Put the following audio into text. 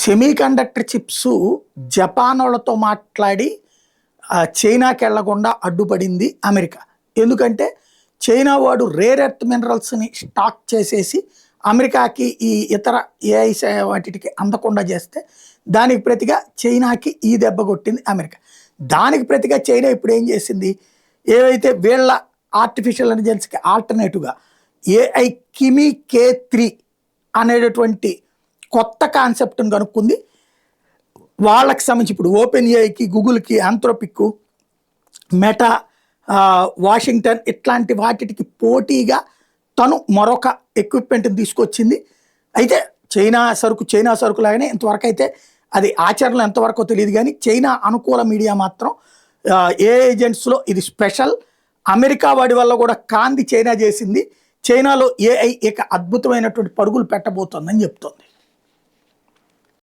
Semi conductor chips Japan వాళ్ళతో మాట్లాడి చైనాకి వెళ్లకుండా అడ్డుపడింది అమెరికా. ఎందుకంటే చైనా వాడు రేర్ ఎర్త్ మినరల్స్ని స్టాక్ చేసేసి అమెరికాకి ఈ ఇతర ఏఐ వాటికి అందకుండా చేస్తే దానికి ప్రతిగా చైనాకి ఈ దెబ్బ కొట్టింది అమెరికా. దానికి ప్రతిగా చైనా ఇప్పుడు ఏం చేసింది, ఏవైతే వీళ్ళ ఆర్టిఫిషియల్ ఇంటెలిజెన్స్కి ఆల్టర్నేటివ్గా ఏఐ కిమి K3 అనేటటువంటి కొత్త కాన్సెప్ట్ని కనుక్కుంది. వాళ్ళకి సంబంధించి ఇప్పుడు ఓపెన్ ఏఐకి, గూగుల్కి, ఆంథ్రోపిక్, మెటా, వాషింగ్టన్ ఇట్లాంటి వాటికి పోటీగా తను మరొక ఎక్విప్మెంట్ని తీసుకొచ్చింది. అయితే చైనా సరుకు లాగానే ఇంతవరకు అయితే అది ఆచరణలో ఎంతవరకు తెలియదు, కానీ చైనా అనుకూల మీడియా మాత్రం ఏ ఏజెంట్స్లో ఇది స్పెషల్, అమెరికా వాడి వల్ల కూడా కాంది చైనా చేసింది, చైనాలో ఏఐ ఇక అద్భుతమైనటువంటి పరుగులు పెట్టబోతోందని చెప్తోంది.